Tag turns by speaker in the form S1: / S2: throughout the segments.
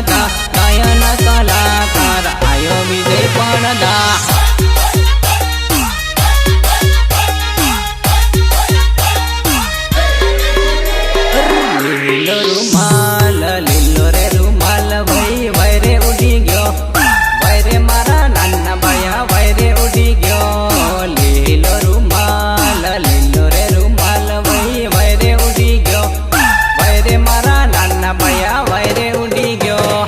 S1: પડદા ગાયન કલાકાર આયો વિજય પડદા લીલો રૂમાલ લીલો રે રૂમાલ ભાઈ વૈરે ઉડી ગયો વૈરે મારા નાના ભાયા વૈરે ઉડી ગયો લીલો રૂમાલ લીલો રે રૂમાલ ભાઈ વૈરે ઉડી ગયો વૈરે મારા નાના ભાયા વૈરે ઉડી ગયો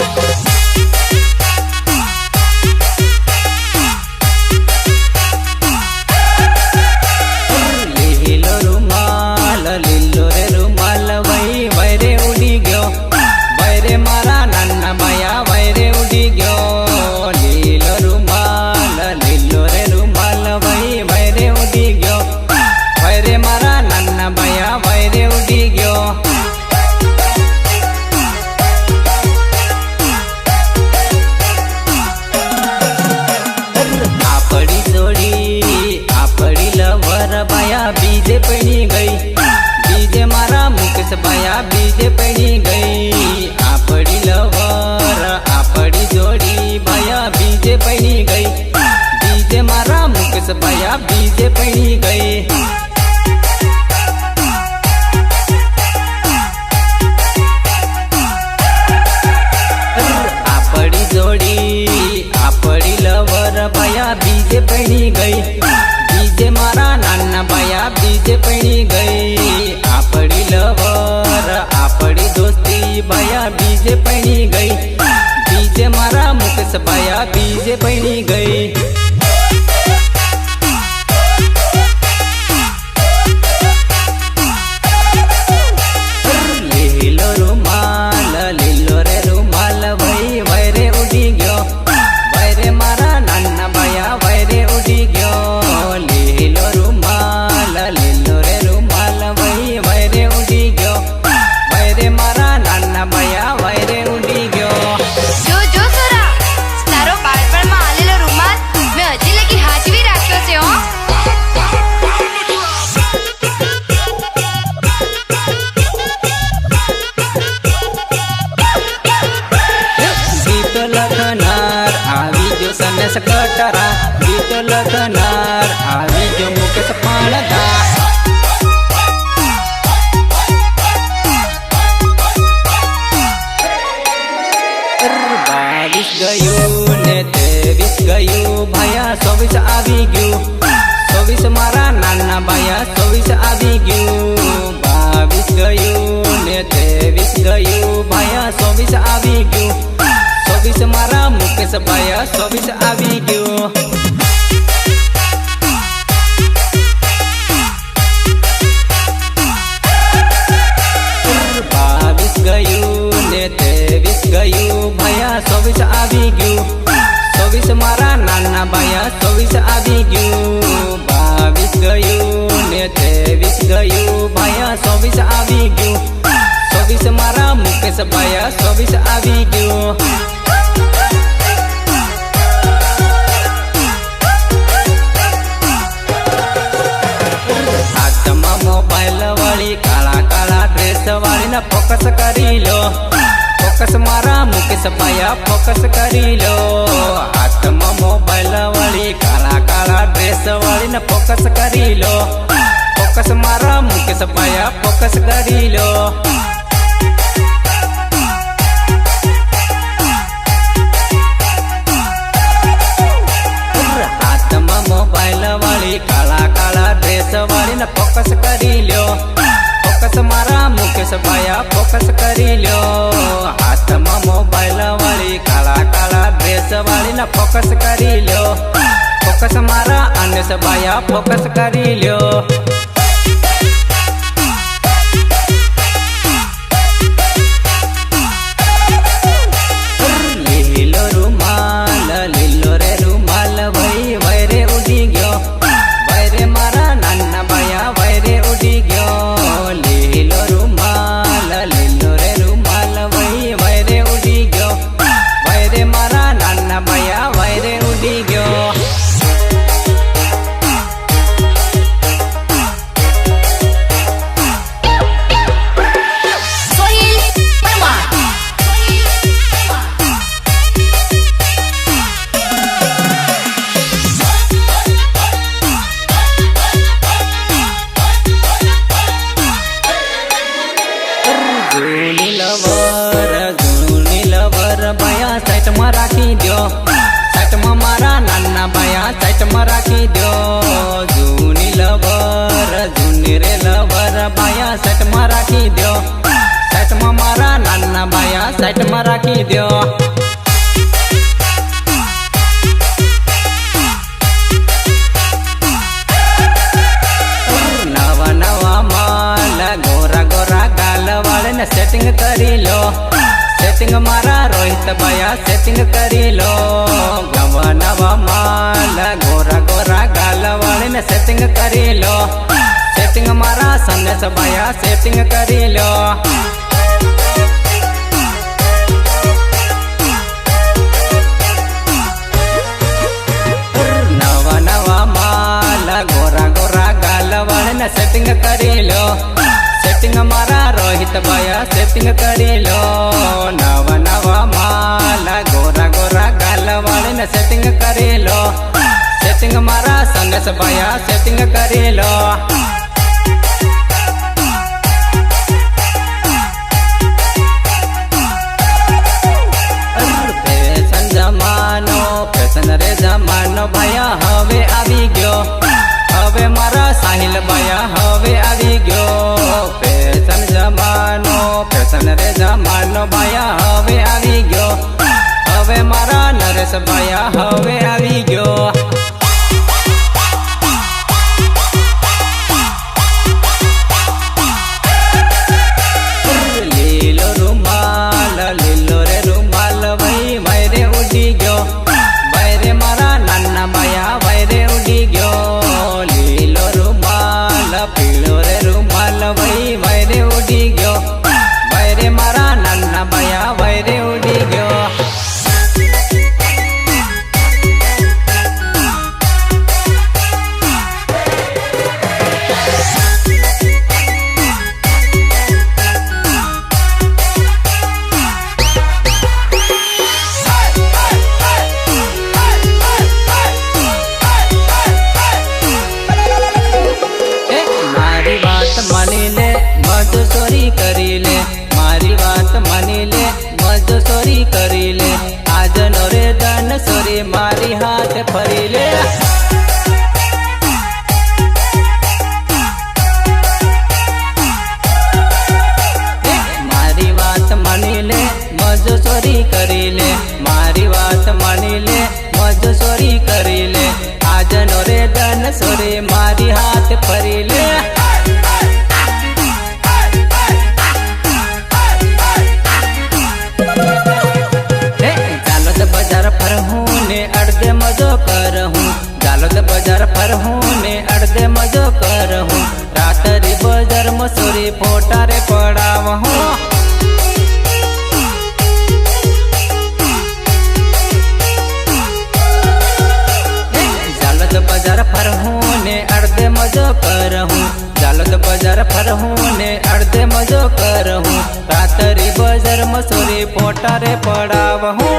S1: લીલો રૂમાલ લીલો રે રૂમાલ ભાઈ વૈરે ઉડી ગયો વૈરે મારા નાના ભાયા વૈરે ઉડી ગયો લીલો રૂમાલ લીલો રે રૂમાલ ભાઈ વૈરે ઉડી ગયો વૈરે મારા નાના ભાયા વૈરે ઉડી ગયો આપડી જોડી આપડી લવર ભાયા બીજે પડી ગઈ બીજે મારા મુકેશ ભાયા બીજે પડી ગઈ આપડી લવર આપડી જોડી ભાયા બીજે પડી ગઈ બીજે મારા મુકેશ ભાયા બીજે પડી ગઈ આપડી જોડી આપડી લવર ભાયા બીજે પડી ગઈ બીજે મારા નાના ભાયા બીજે પડી ગઈ આપડી લવર આપડી દોસ્તી ભાયા બીજે પડી ગઈ બીજે મારા મુકેશ ભાયા બીજે પડી ગઈ લીલો રૂમાલ લીલો રે રૂમાલ ભાઈ વૈરે ઉડી ગયો વૈરે મારા નાના ભાયા વૈરે ઉડી ગયો લીલો રૂમાલ લીલો રે રૂમાલ ભાઈ વૈરે ઉડી ગયો વૈરે મારા નાના ભાયા વૈરે ઉડી ગયો
S2: જો સોરા તારો બાળપણમાં આલેલો રૂમાલ મેં હજી લગી હાચવી રાખ્યો છે હો
S1: ગીત લખનાર આવી જો સનેસ કટરા ગીત લખનાર આવી જો મુકેશ પડદા બાવીસ ગયું ને 23 ગયું ભાયા 24 આવી ગયું 24 મારા નાના ભાયા 24 આવી ગયું 22 ગયું ને 23 ગયું ભાયા 24 આવી ગયું 24 મારા મુકેશ ભાયા 24 આવી ગયું બાવીસ ગયું ને 23 ગયું ભાયા 24 આવી ગયું 24 મારા નાના ભાયા 24 આવી ગયું 22 ગયું ને 23 ગયું ભાયા 24 આવી ગયું 24 મારા મુકેશ ભાયા 24 આવી ગયું હાથમાં મોબાઈલ વાળી કાળા કાળા ડ્રેસ વાળીને ફોકસ કરી લો ફોકસ મારા મુકેશ ભાયા ફોકસ કરી લો હાથમાં મોબાઈલ વાળી કાળા કાળા ડ્રેસ વાળીને ફોકસ કરી લો ફોકસ મારા મુકેશ ભાયા ફોકસ કરી લો હાથમાં મોબાઈલ વાળી કાળા કાળા ડ્રેસ વાળીને ફોકસ કરી લો ફોકસ મારા મુકેશ ભાયા ફોકસ કરી લો હાથમાં મોબાઈલ વાળી કાળા કાળા ડ્રેસ વાળીને ફોકસ કરી લો ફોકસ મારા અનેશ ભાયા ફોકસ કરી લો લીલો રૂમાલ લીલો રે રૂમાલ ભાઈ વૈરે ઉડી ગયો વૈરે મારા નાના ભાયા વૈરે ઉડી ગયો લીલો રૂમાલ લીલો રે રૂમાલ ભાઈ વૈરે ઉડી ગયો વૈરે મારા નાના ભાયા વૈરે ઉડી ગયો साइड में राखी दो। नवा नवा माल गोरा गोरा गाल वाले ने सेटिंग करी लो। सेटिंग मारा रोहित भैया सेटिंग करी लो। नवा नवा माल गोरा गोरा गाल वाले ने सेटिंग करी लो। सेटिंग मारा संदेश भैया सेटिंग करी लो। नवा नवा माल गोरा गोरा गाल वाले ने सेटिंग करी लो। सेटिंग मारा रोहित भैया सेटिंग करी लो। नवा नवा माल गोरा गोरा गाल वाले ने सेटिंग करी लो। सेटिंग मारा संदेश भैया सेटिंग करी लो। फैशन जमानो फैशन रे जमानो भैया हवे आवी गयो। हवे मारा साहिल भैया हवे आवी गयो। फैशन जमानो फैशन रे जमानो भैया हवे आवी गयो। हवे मारा नरेश भैया हवे आवी गयो। लीलो रुमाल लीलो रे रुमाल भाई वैरे उड़ी गयो। वैरे मारा नाना भैया वैरे उड़ी गयो। लीलो रुमाल पीलो रे रुमाल भाई वैरे उड़ी गयो। वैरे मारा नाना भैया वैरे उड़ी गयो। मारी बात मानी ले मजदूरी करी ले। मारी बात मानी ले मजदूरी करी ले। आज नोरे दन सोरी मारी हाथ फरी ले। मारी बात मानी ले मजदूरी करी ले। मारी बात मानी ले मजदूरी करी ले। आज नोरे दन सोरी मारी हाथ फरी ले। जालोद बाजार पर हूँ ने अर्धे मजो कर हूँ। जालोद बाजार पर हूँ ने अर्धे मजो कर हूँ। रातरी बाजार मसूरी फोटा रे पड़ाव हूँ। जालोद बाजार पर हूँ ने अर्धे मजो कर हूँ। जालोद बाजार पर हूँ ने अर्धे मजो कर हूँ। रातरी बाजार मसूरी फोटा रे पड़ाव हूँ।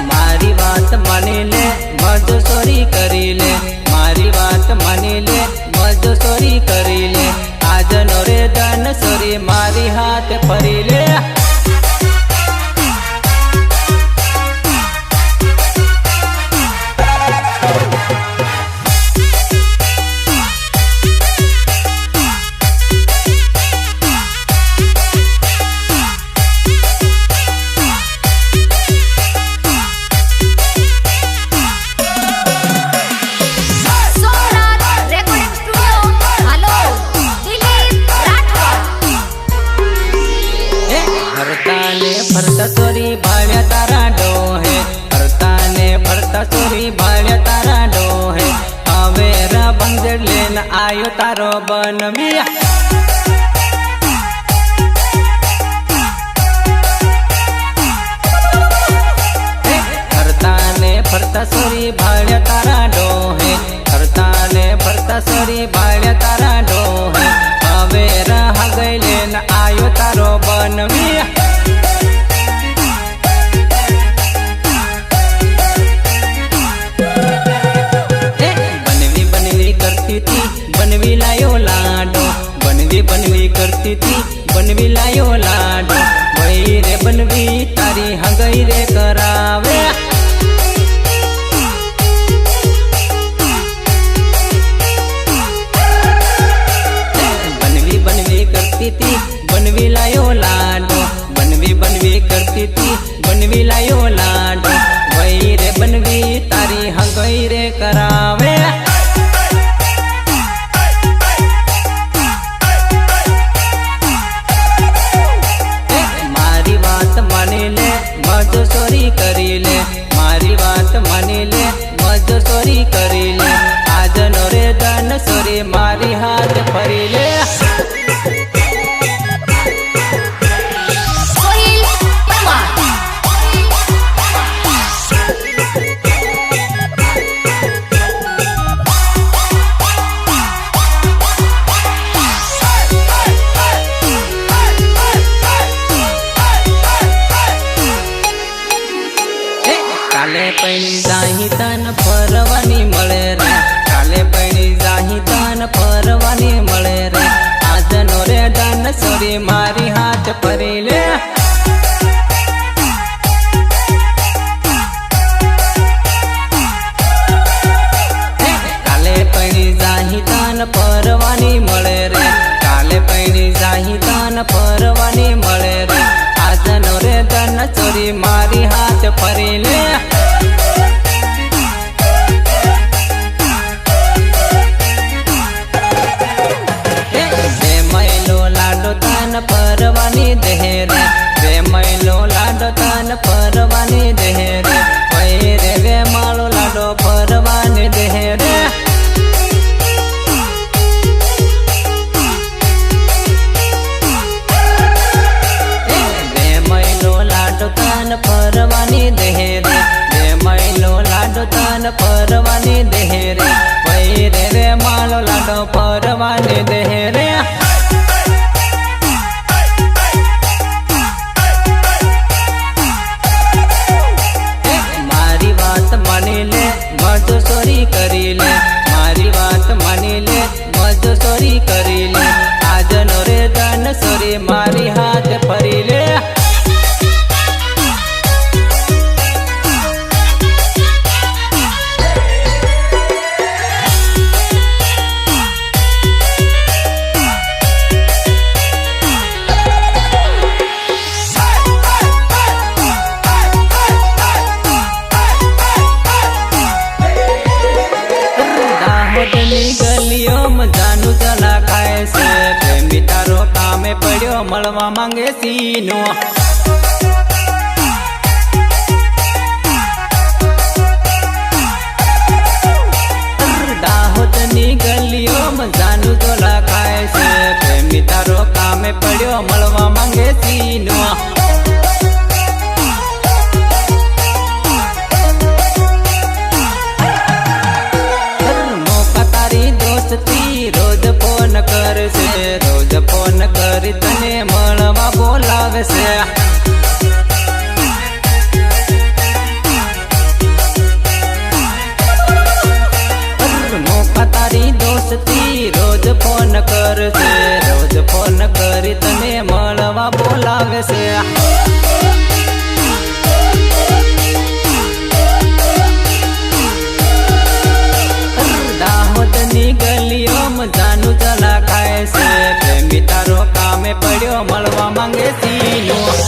S1: मारी बात मानी ले मजदूरी करी ले। मारी बात मानी ले मजदूरी करी ले। आज नोरे दन सोरी मारी हाथ फरी ले।
S2: Somnath recording studio hello Dilip Rathod.
S1: हरताने फरता चोरी भाड्या तारा डोहे। हरताने फरता चोरी भाड्या तारा डोहे। हवे रा बंजर लेन आयो तारो बनमिया। हरताने फरता चोरी भाड्या तारा डोहे। हरताने फरता चोरी भाड्या तारा डोहे। हवे रह गईले न आयो तारो बनमिया। बनवी बनवी करती थी बनवी लायो लाडो। बनवी बनवी करती थी बनवी लायो लाडो। वही रे बनवी तारी हगई रे करावे। ફરવાની મળે રે કાલે પૈણી જાહી તન ફરવાની મળે રે આજનો રે તન ચોરી મારી હાથ ફરી લે ફરવાની દેહ રે બે મહિલો લાડો તન ફરવાની દેહ રે પૈ રે વે માળો લાડો ફરવાની દેહ રે બે મહિલો લાડો તન ફરવાની દેહ રે બે મહિલો લાડો તન ફરવાની દેહ રે પૈ રે વે માળો લાડો ફરવાની દેહ રે મજૂરી કરી લે મારી વાત માની લે મજૂરી કરી લે આજનો રે ધન સોરી મારી હાથ ફરી લે ગલીઓમાં જાનું જલા ખાય છે પ્રેમી તારો કામે પડ્યો મળવા માંગે સીનો દાહોદની ગલીઓમાં જાનું જલા ખાય છે પ્રેમી તારો કામે પડ્યો મળવા માંગે સીનો રોજ ફોન કરશે રોજ ફોન કરી તને મળવા બોલાવે છે મોકા તારી દોસ્તી રોજ ફોન કરશે રોજ ફોન કરી તને મળવા બોલાવે છે દાહોદની ગલીઓમાં જાનું જલા ખાય છે પ્રેમી તારો કામે પડ્યો મળવા માંગે સીનો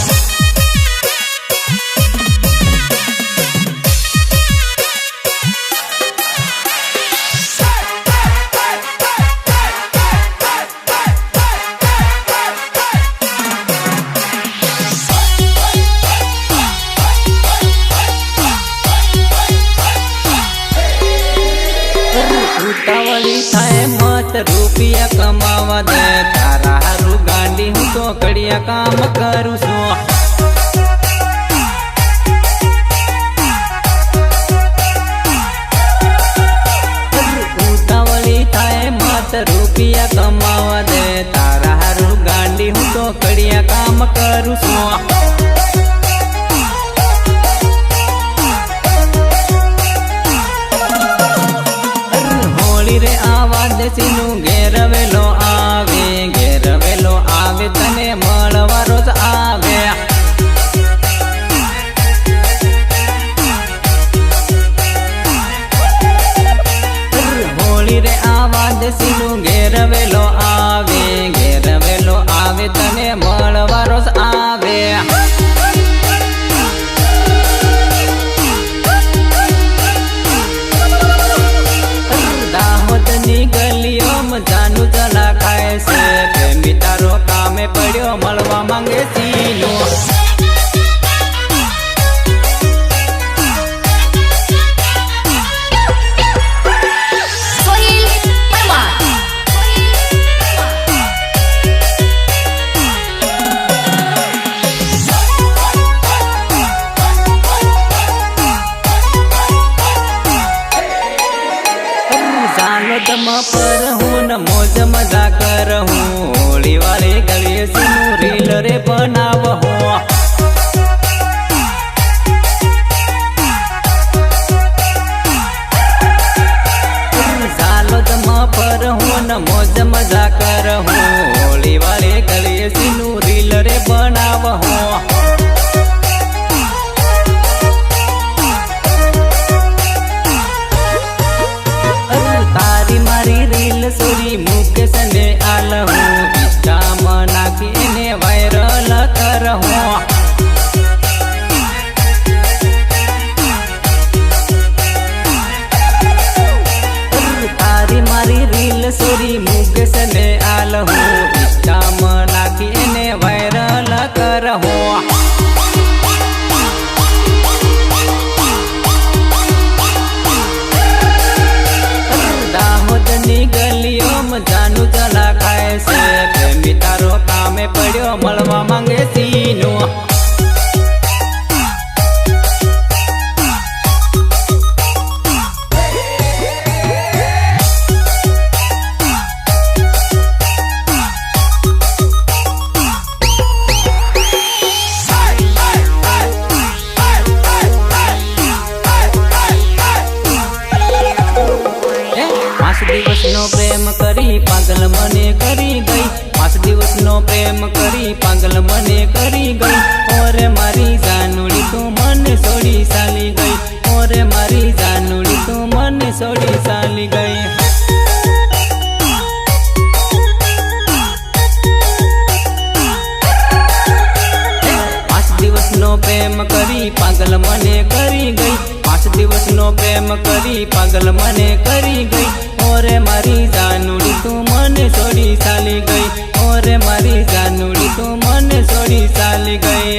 S1: ઉતાવળી થાય મત રૂપિયા કમાવા દે તારા હારું ગાંડી હું તો કડિયા કામ કરું છું ઉતાવળી થાય મત રૂપિયા કમાવા દે તારા હારું ગાંડી હું તો કડિયા કામ કરું છું રે આવા દેશીનું ઘેરવેલો આવે તને મળવા રોજ આવે હોળી રે આવા દેશીનું ઘેરવેલો આવે તને મળવા રોજ આવે ગલીઓમાં જાનું જલા ખાય છે પ્રેમી તારો કામે પડ્યો મળવા માંગે સીનો પર હું મોજ મજા કર હું હોળી વાળી ગળીએ સીનું રીલ રે બનાવ હું પર હું મોજ મજા કર હું હોળી વાળી ગળીએ સીનું રીલ રે બનાવ હું તારી મારી રીલ સોરી સોરી મુકેશ ને આલહું ઇન્સ્ટામાં નાખી એને વાયરલ કરહું તારી મારી રીલ સોરી મુકેશ ને આલહું ઇન્સ્ટામાં નાખી એને વાયરલ કરહું દાહોદની ગલીઓમાં જાનું જલા ખાય છે પ્રેમી તારો કામે પડ્યો મળવા માંગે સીનો દિવસનો પ્રેમ કરી પાગલ મને કરી ગઈ 5 દિવસનો પ્રેમ કરી પાગલ મને કરી ગઈ ઓરે મારી જાનુડી તું મને છોડી ચાલી ગઈ ઓરે મારી જાનુડી તું મને છોડી ચાલી ગઈ 5 દિવસનો પ્રેમ કરી પાગલ મને કરી ગઈ 5 દિવસનો પ્રેમ કરી પાગલ મને કરી ગઈ ઓરે મારી જાનુડી તું મને છોડી ચાલી ગઈ ઓરે મારી જાનુડી તું મને છોડી ચાલી ગઈ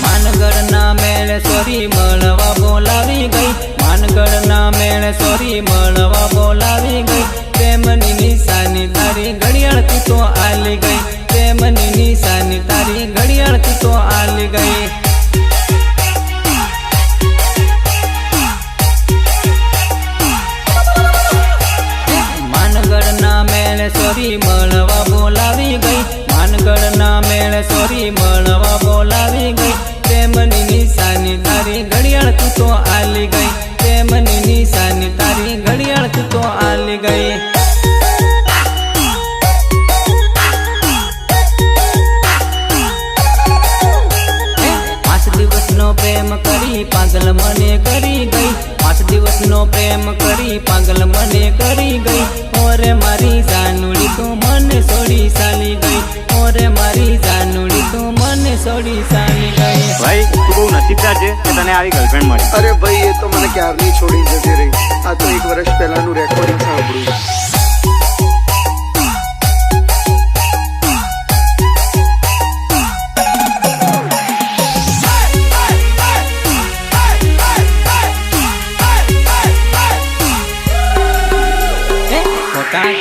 S1: માનગઢના મેળે સોરી મળવા બોલાવી ગઈ માનગઢના મેળે સોરી મળવા બોલાવી ગઈ પ્રેમની નિશાની તારી ઘડિયાળ તું તો આલી ગઈ પ્રેમની નિશાની તારી ઘડિયાળ તું તો આલી ગઈ માનગઢના મેળે સોરી મળવા બોલાવી ગઈ માનગઢના મેળે સોરી મળવા બોલાવી ગઈ પ્રેમની નિશાની તારી ઘડિયાળ તું તો આલી ગઈ પ્રેમની નિશાની તારી ઘડિયાળ તું તો આલી ગઈ 5 દિવસનો પ્રેમ કરી પાગલ મને કરી ગઈ 5 દિવસનો પ્રેમ કરી પાગલ મને કરી ગઈ ઓરે મારી જાનુડી તું મને છોડી ચાલી ગઈ ઓરે મારી જાનુડી તું મને છોડી ચાલી ગઈ
S3: ભાઈ તું બહુ નસીબદાર છે કે તને આવી ગર્લફ્રેન્ડ મળી
S4: અરે ભાઈ એ તો મને ક્યારની છોડી જતી રહી આ તો 1 વર્ષ પહેલાનું રેકોર્ડિંગ સાંભળ્યું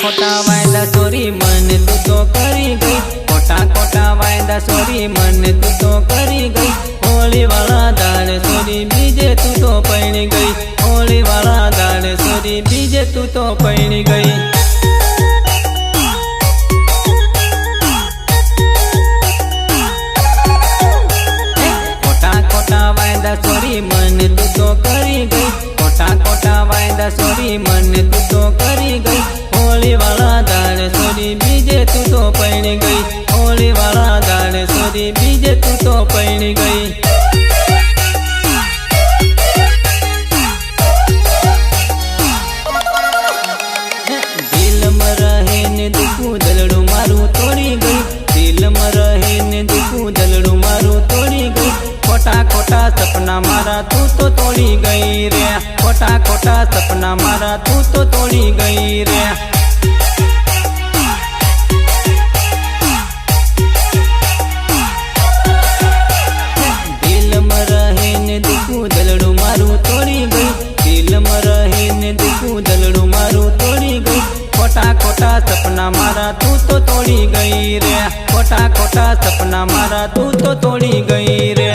S1: ખોટા વાયદા સોરી મને તું તો કરી ગઈ ખોટા વાયદા સોરી મને તું તો કરી ગઈ હોળી વાળા દાડે સોરી બીજે તું તો પૈણી ગઈ હોળી વાળા દાડે સોરી બીજે તું તો પૈણી ગઈ ખોટા વાયદા સોરી મને તું તો કરી ગઈ ખોટા વાયદા સોરી મને તું તો કરી ગઈ હોળી વાળા દાડે સોરી બીજે તું તો પૈણી ગઈ હોળી વાળા દાડે સોરી બીજે તું તો પૈણી ગઈ દિલમાં રહીને દુખું દલડું મારું તોડી ગઈ દિલમાં રહીને દુખું દલડું મારું તોડી ગઈ ખોટા સપના મારા તું તો તોડી ગઈ રે ખોટા સપના મારા તું તો તોડી ગઈ રે દિલમાં રહીને દુખું દલડું મારું તોડી ગઈ દિલમાં રહીને દુખું દલડું મારું તોડી ગઈ ખોટા સપના મારા તું તો તોડી ગઈ રે ખોટા સપના મારા તું તો તોડી ગઈ રે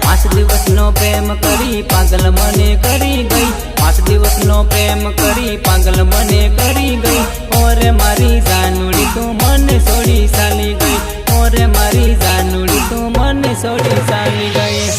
S1: 5 દિવસનો પ્રેમ કરી પાગલ મને કરી ગઈ 5 દિવસનો પ્રેમ કરી પાગલ મને કરી ગઈ ઓરે મારી જાનુડી તું મને છોડી ચાલી ગઈ ઓરે મારી જાનુડી તું મને છોડી ચાલી ગઈ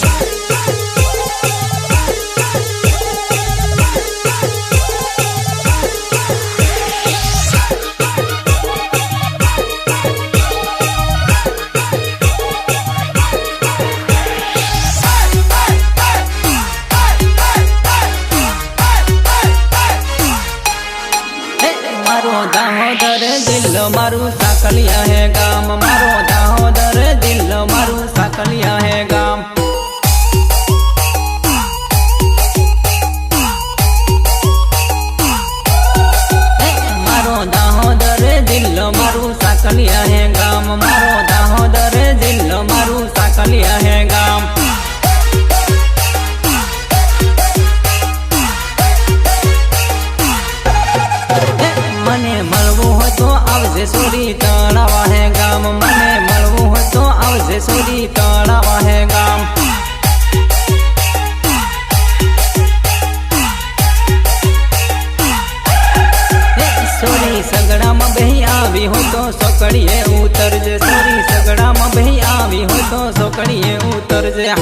S1: જિલ્લો મારું સાકલિયા હે ગામ, મારો દાહોદર જિલ્લો મારું સાકલિયા હે ગામ. મારો દાહોદર જિલ્લો મારું સાકલિયા હે ગામ, મારો દાહોદર જિલ્લો મારું સાકલિયા હે ગામ. મને મળવું હોય તો આવજે સોરી તળાવા હે ગામ, મને મળવું હોય તો આવજે સોરી તળાવા હે ગામ. સોરી સગડામાં બેહી આવી હોય તો સોકડીએ ઉતરજે, સોરી સગડામાં બેહી આવી હોય તો સોકડીએ ઉતરજે.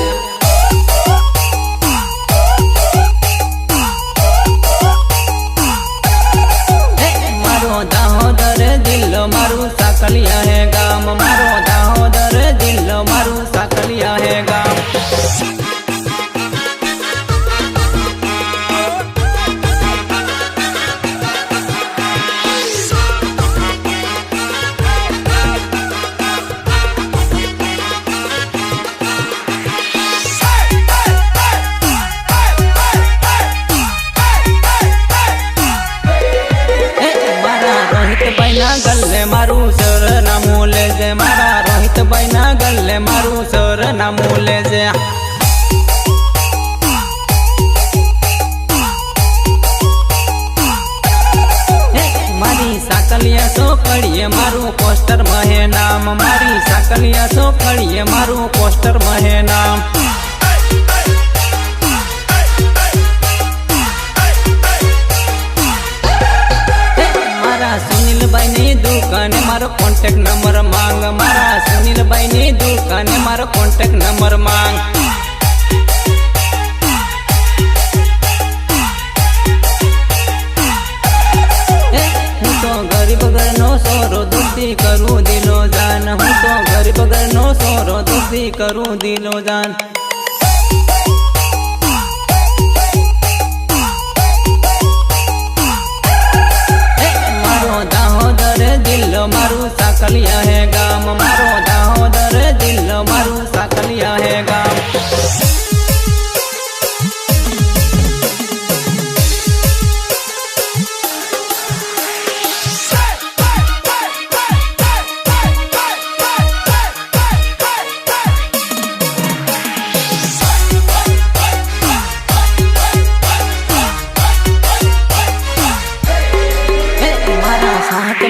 S1: મારો દાહોદર જિલ્લો મારું સાકલિયા હે ગામ, મારો દાહોદર જિલ્લો મારું સાકલિયા હે ગામ. ગલ્લે મારું સરનામું લેજે, મારા રોહિતભાઈ ના ગલ્લે મારું સરનામું લેજે. મારી સાકલિયા સોકડીએ મારું પોસ્ટર મહે નામ, મારી સાકલિયા સોકડીએ મારું પોસ્ટર મહે નામ. સુનિલભાઈ ની દુકાને મારો કોન્ટેક્ટ નંબર માંગ, મારા સુનિલભાઈ ની દુકાને મારો કોન્ટેક્ટ નંબર માંગ. હું તો ગરીબ ઘરનો સોરો દુખી કરું દિલો જાન, હું તો ગરીબ ઘરનો સોરો દુખી કરું દિલો જાન. દાહોદર જિલ્લો મારું સાકલિયા હે ગામ, મારો દાહોદર જિલ્લો મારું સાકલિયા હે ગામ.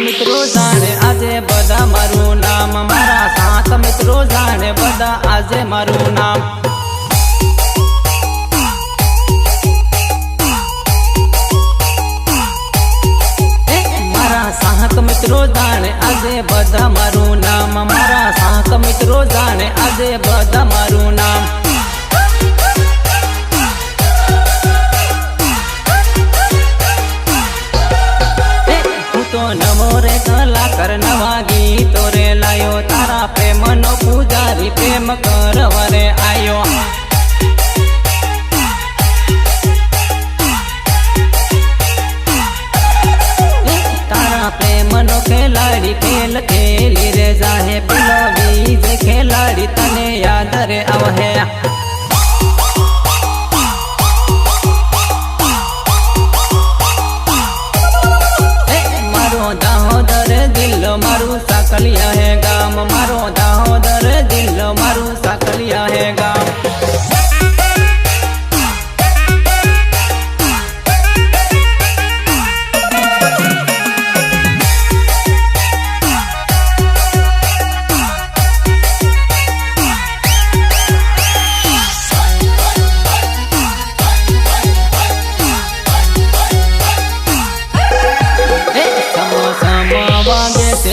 S1: મિત્રો જાણે આજે બધા મારું નામ, મારા સાત મિત્રો જાણે બધા આજે મારું નામ. મારા સાત મિત્રો જાણે આજે બધા મારું નામ, મારા સાત મિત્રો જાણે આજે બધા મારું નામ. નમો રે કલાકાર નવા ગીતો રે લાયો, તારા પ્રેમનો પૂજારી પ્રેમ કરવા રે આયો. તારા પ્રેમનો ખેલાડી ખેલ ખેલી રે જાહે, પેલો બીજ ખેલાડી તને યાદ રે આવહે. દાહોદર જિલ્લો મારું સાકલિયા હે ગામ, મારો દાહોદર જિલ્લો મારું સાકલિયા હે ગામ.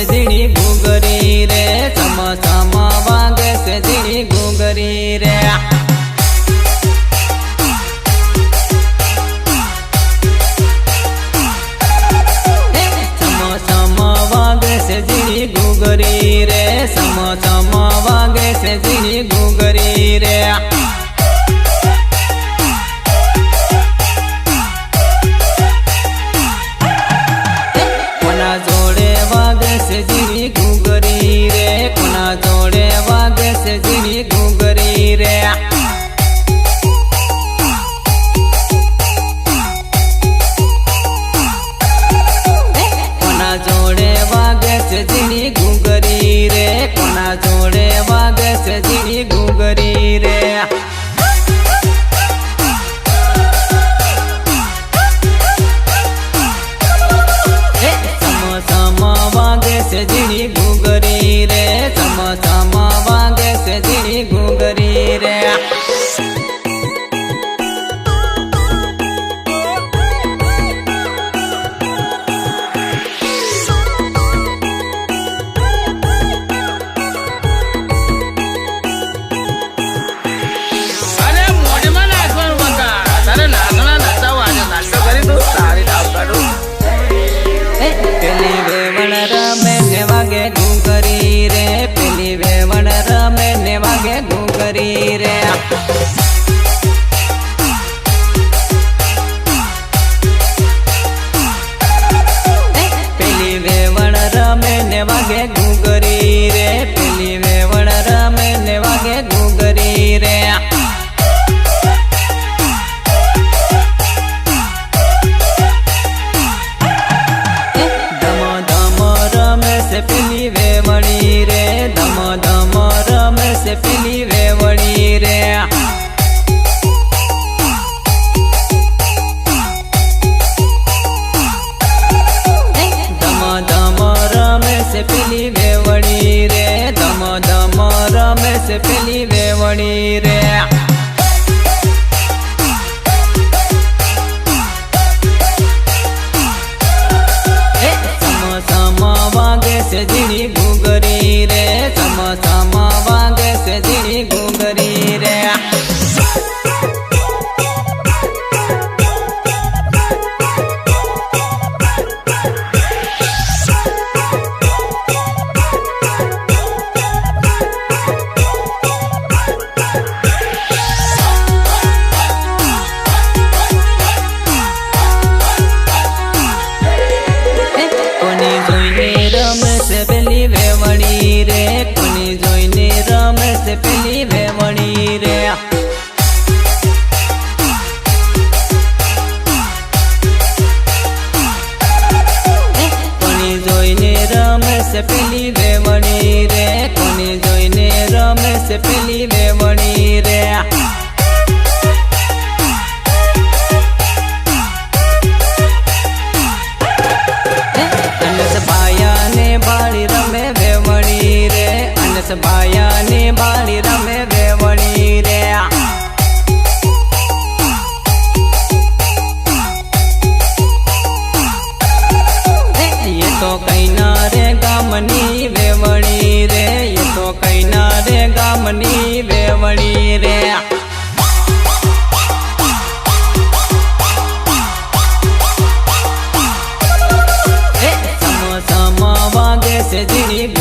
S1: ઝીણી ઘૂઘરી રે, સમસમા વાગે છે ઝીણી ઘૂઘરી રે. સમસમા વાગે છે ઝીણી ઘૂઘરી રે, સમસમા વાગે છે ઝીણી ઘૂઘરી રે. છે ઝીણી ઘૂઘરી રે કોના જોડે વાગે છે ઝીણી ઘૂઘરી રે વાગે છે ઝીણી ઘૂઘરી રે સમસમા વાગે છે ઝીણી ઘૂઘરી રે પેલી વેવણ રમે ને વાગે ઘૂઘરી રે પેલી વેવણ રમે ને વાગે ઘૂઘરી રે પેલી વેવણ રમે ને વાગે ઘૂઘરી રે પેલી વેવણ રમે ને વાગે ઘૂઘરી રે પેલી વેવણી રે ધમ ધમ રમે છે પેલી વેવણી રે ધમ ધમ રમે છે પેલી વેવણી રે ધમ ધમ રમે છે પેલી વેવણી રે વાગે છે ઝીણી ઘૂઘરી રે સમસમા વાગે છે ઝીણી ઘૂઘરી રે પેલી વેવણી રે કોની જોઈને રમે છે પેલી વેવણી રે કોની જોઈને રમે છે પેલી વેવણી રે કોની જોઈને રમે છે પેલી વેવણી રે બાળી રમે વેવણી રે અનસ ભાયાને બાળી રમે વેવણી રે એ તો કઈના રે ગામની વેવણી રે એ તો કઈના રે ગામની વેવણી રે વાગે છે ઝીણી